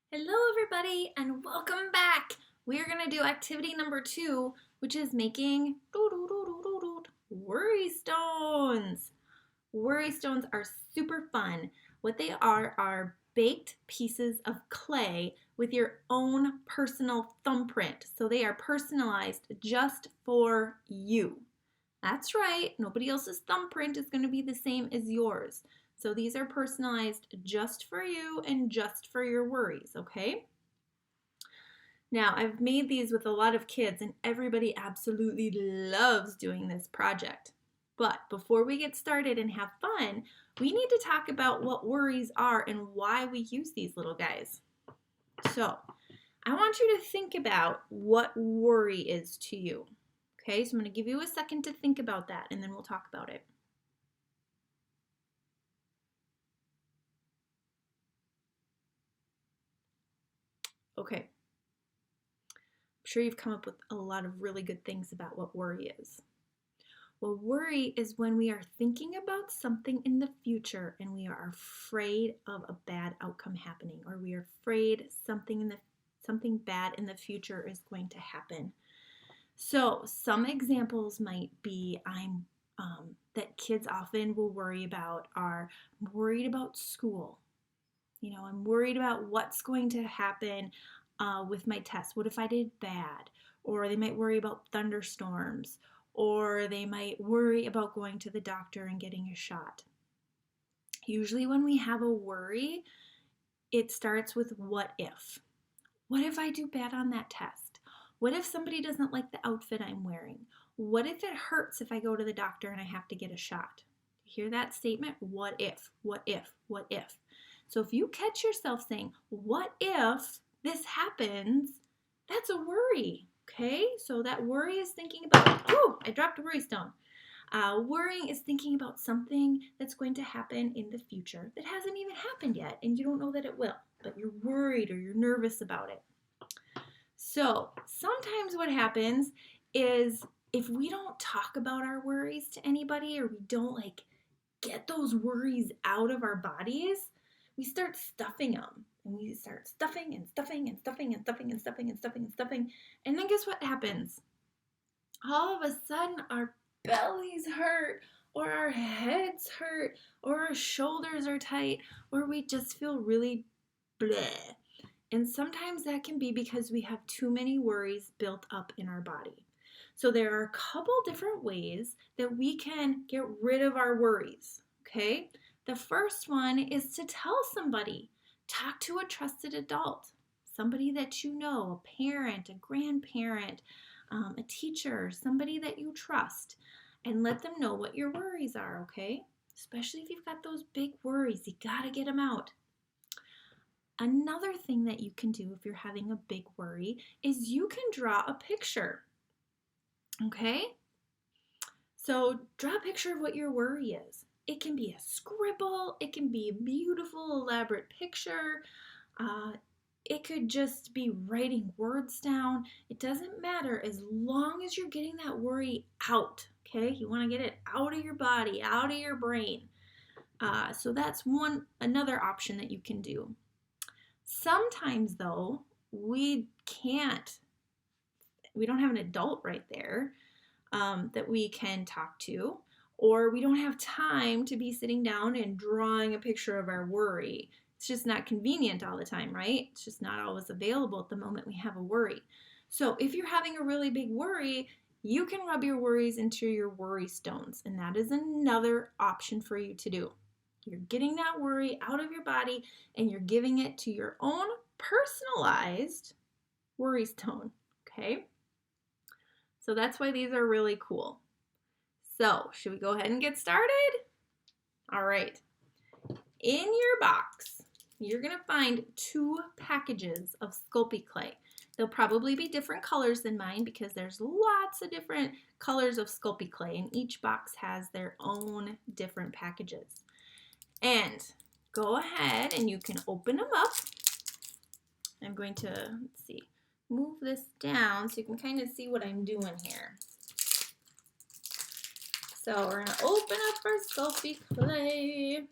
Hello everybody and welcome back. We are going to do activity number 2, which is making worry stones. Worry stones are super fun. What they are baked pieces of clay with your own personal thumbprint. So they are personalized just for you. That's right, nobody else's thumbprint is going to be the same as yours. So these are personalized just for you and just for your worries, okay? Now, I've made these with a lot of kids and everybody absolutely loves doing this project. But before we get started and have fun, we need to talk about what worries are and why we use these little guys. So, I want you to think about what worry is to you. Okay, so I'm going to give you a second to think about that and then we'll talk about it. Okay. I'm sure you've come up with a lot of really good things about what worry is. Well, worry is when we are thinking about something in the future and we are afraid of a bad outcome happening, or we are afraid something bad in the future is going to happen. So some examples might be that kids often will worry about are I'm worried about school. I'm worried about what's going to happen with my test. What if I did bad? Or they might worry about thunderstorms, or they might worry about going to the doctor and getting a shot. Usually, when we have a worry, it starts with what if. What if I do bad on that test? What if somebody doesn't like the outfit I'm wearing? What if it hurts if I go to the doctor and I have to get a shot? You hear that statement? What if? What if? What if? So if you catch yourself saying, what if this happens? That's a worry, okay? So that worry is thinking about, I dropped a worry stone. Worrying is thinking about something that's going to happen in the future that hasn't even happened yet, and you don't know that it will, but you're worried or you're nervous about it. So sometimes what happens is if we don't talk about our worries to anybody, or we don't get those worries out of our bodies, we start stuffing them. And we start stuffing and stuffing and stuffing and stuffing and stuffing and stuffing and stuffing. And then guess what happens? All of a sudden our bellies hurt, or our heads hurt, or our shoulders are tight, or we just feel really bleh. And sometimes that can be because we have too many worries built up in our body. So there are a couple different ways that we can get rid of our worries, okay? The first one is to tell somebody. Talk to a trusted adult, somebody that you know, a parent, a grandparent, a teacher, somebody that you trust, and let them know what your worries are, okay? Especially if you've got those big worries, you gotta get them out. Another thing that you can do if you're having a big worry is you can draw a picture. Okay? So draw a picture of what your worry is. It can be a scribble, it can be a beautiful, elaborate picture. It could just be writing words down. It doesn't matter as long as you're getting that worry out. Okay? You want to get it out of your body, out of your brain. So that's another option that you can do. Sometimes, though, we don't have an adult right there that we can talk to, or we don't have time to be sitting down and drawing a picture of our worry. It's just not convenient all the time, right? It's just not always available at the moment we have a worry. So if you're having a really big worry, you can rub your worries into your worry stones, and that is another option for you to do. You're getting that worry out of your body and you're giving it to your own personalized worry stone, okay? So that's why these are really cool. So, should we go ahead and get started? All right. In your box, you're going to find 2 packages of Sculpey clay. They'll probably be different colors than mine because there's lots of different colors of Sculpey clay, and each box has their own different packages. And go ahead and you can open them up. I'm going to, move this down so you can kind of see what I'm doing here. So we're going to open up our Sculpey clay.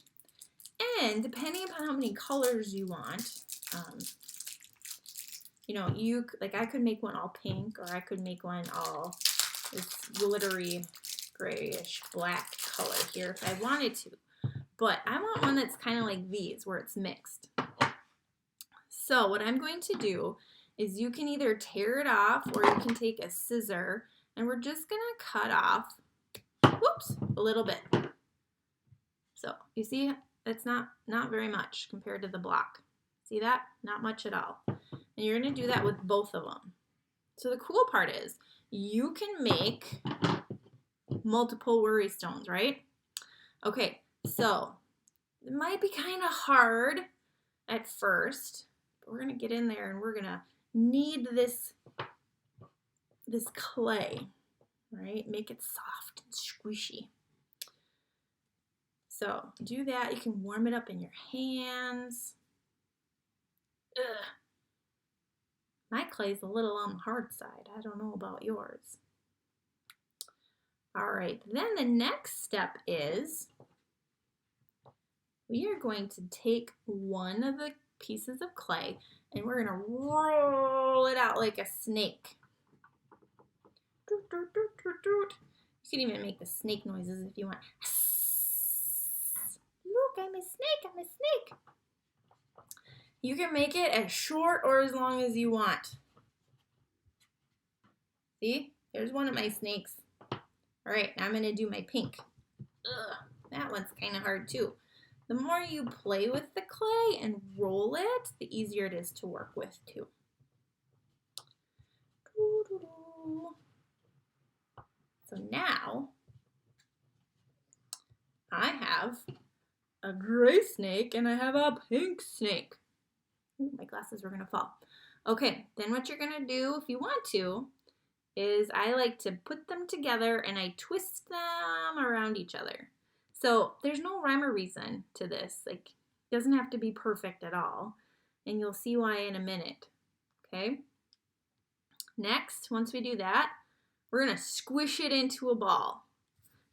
And depending upon how many colors you want, You know, I could make one all pink, or I could make one all this glittery grayish black color here if I wanted to. But I want one that's kind of like these, where it's mixed. So what I'm going to do is you can either tear it off, or you can take a scissor, and we're just going to cut off, whoops, a little bit. So you see, that's not very much compared to the block. See that? Not much at all. And you're going to do that with both of them. So the cool part is you can make multiple worry stones, right? Okay, so it might be kind of hard at first, but we're going to get in there and we're going to knead this clay, right? Make it soft and squishy. So do that. You can warm it up in your hands. Ugh. My clay's a little on the hard side. I don't know about yours. All right, then the next step is we are going to take one of the pieces of clay and we're going to roll it out like a snake. You can even make the snake noises if you want. Look, I'm a snake, I'm a snake. You can make it as short or as long as you want. See, there's one of my snakes. All right, now I'm going to do my pink. Ugh, that one's kind of hard too. The more you play with the clay and roll it, the easier it is to work with too. So now I have a gray snake and I have a pink snake. Ooh, my glasses were gonna fall. Okay, then what you're gonna do if you want to is I like to put them together and I twist them around each other. So there's no rhyme or reason to this. Like, it doesn't have to be perfect at all. And you'll see why in a minute. Okay? Next, once we do that, we're gonna squish it into a ball.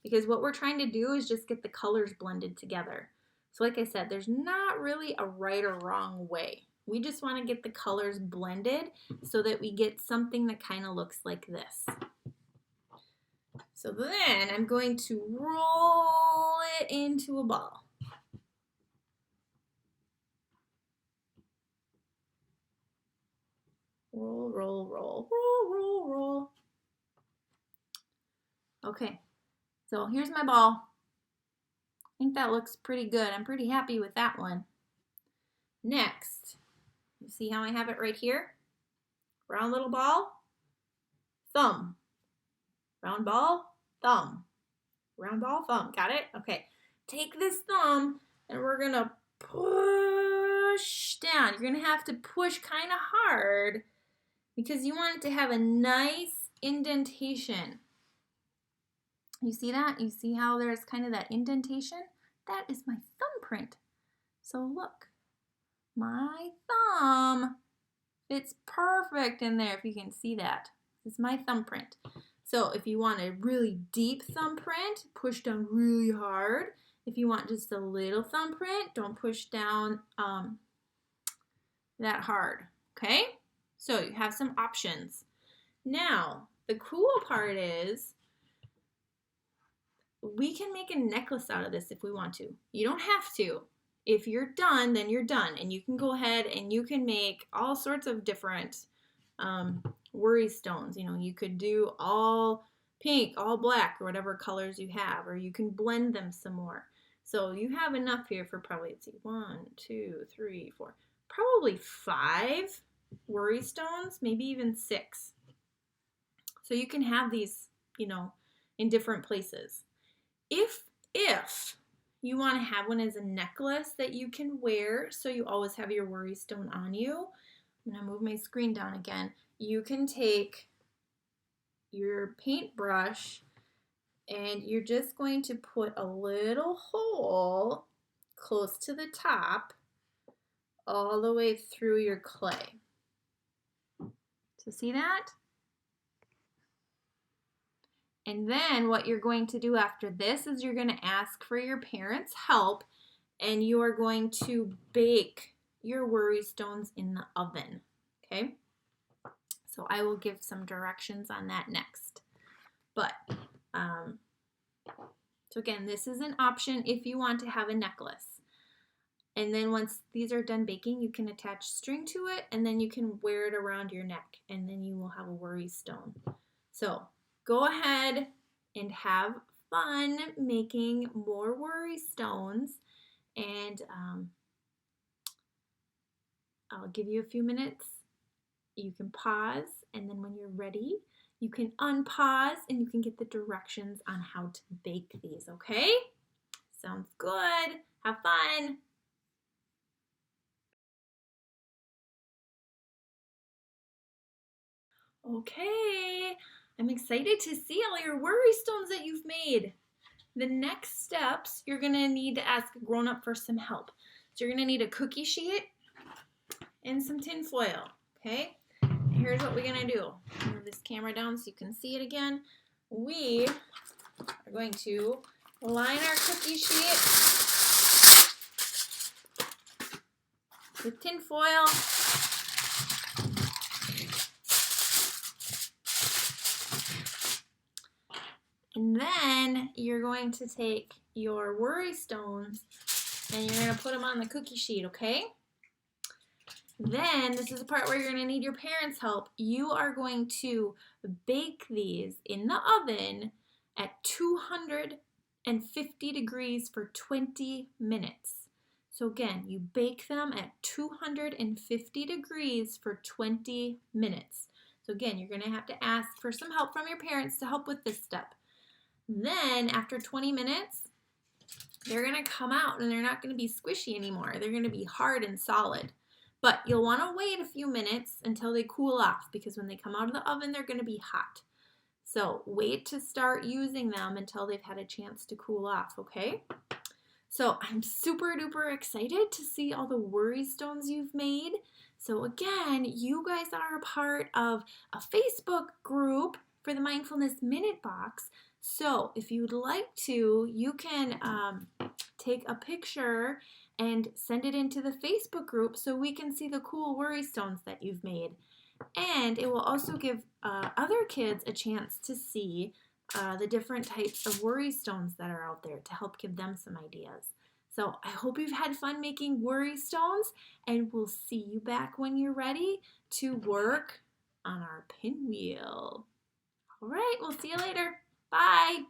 Because what we're trying to do is just get the colors blended together. So like I said, there's not really a right or wrong way. We just want to get the colors blended so that we get something that kind of looks like this. So then I'm going to roll it into a ball. Roll, roll, roll, roll, roll, roll. Okay, so here's my ball. I think that looks pretty good. I'm pretty happy with that one. Next, you see how I have it right here? Round little ball, thumb. Round ball, thumb. Round ball, thumb. Got it? Okay. Take this thumb and we're going to push down. You're going to have to push kind of hard because you want it to have a nice indentation. You see that? You see how there's kind of that indentation? That is my thumbprint. So look, my thumb fits perfect in there if you can see that. This is my thumbprint. So if you want a really deep thumbprint, push down really hard. If you want just a little thumbprint, don't push down that hard, okay? So you have some options. Now, the cool part is we can make a necklace out of this if we want to. You don't have to. If you're done, then you're done. And you can go ahead and you can make all sorts of different worry stones. You know, you could do all pink, all black, or whatever colors you have, or you can blend them some more. So you have enough here for probably, let's see, 1, 2, 3, 4, probably 5 worry stones, maybe even 6. So you can have these, you know, in different places. If you want to have one as a necklace that you can wear so you always have your worry stone on you, I'm going to move my screen down again. You can take your paintbrush and you're just going to put a little hole close to the top all the way through your clay. So see that? And then what you're going to do after this is you're going to ask for your parents' help and you are going to bake your worry stones in the oven, okay? So I will give some directions on that next. But, so again, this is an option if you want to have a necklace. And then once these are done baking, you can attach string to it, and then you can wear it around your neck, and then you will have a worry stone. So go ahead and have fun making more worry stones, and I'll give you a few minutes. You can pause, and then when you're ready, you can unpause and you can get the directions on how to bake these, okay? Sounds good. Have fun. Okay, I'm excited to see all your worry stones that you've made. The next steps, you're gonna need to ask a grown-up for some help. So you're gonna need a cookie sheet and some tin foil, okay? And here's what we're gonna do. Move this camera down so you can see it again. We are going to line our cookie sheet with tin foil. And then you're going to take your worry stones and you're going to put them on the cookie sheet, okay? Then, this is the part where you're going to need your parents' help. You are going to bake these in the oven at 250 degrees for 20 minutes. So again, you bake them at 250 degrees for 20 minutes. So again, you're going to have to ask for some help from your parents to help with this step. Then, after 20 minutes, they're going to come out and they're not going to be squishy anymore. They're going to be hard and solid. But you'll want to wait a few minutes until they cool off, because when they come out of the oven, they're going to be hot. So wait to start using them until they've had a chance to cool off, okay? So I'm super duper excited to see all the worry stones you've made. So again, you guys are a part of a Facebook group for the Mindfulness Minute Box. So if you'd like to, you can take a picture and send it into the Facebook group so we can see the cool worry stones that you've made. And it will also give other kids a chance to see the different types of worry stones that are out there to help give them some ideas. So I hope you've had fun making worry stones, and we'll see you back when you're ready to work on our pinwheel. All right, we'll see you later. Bye.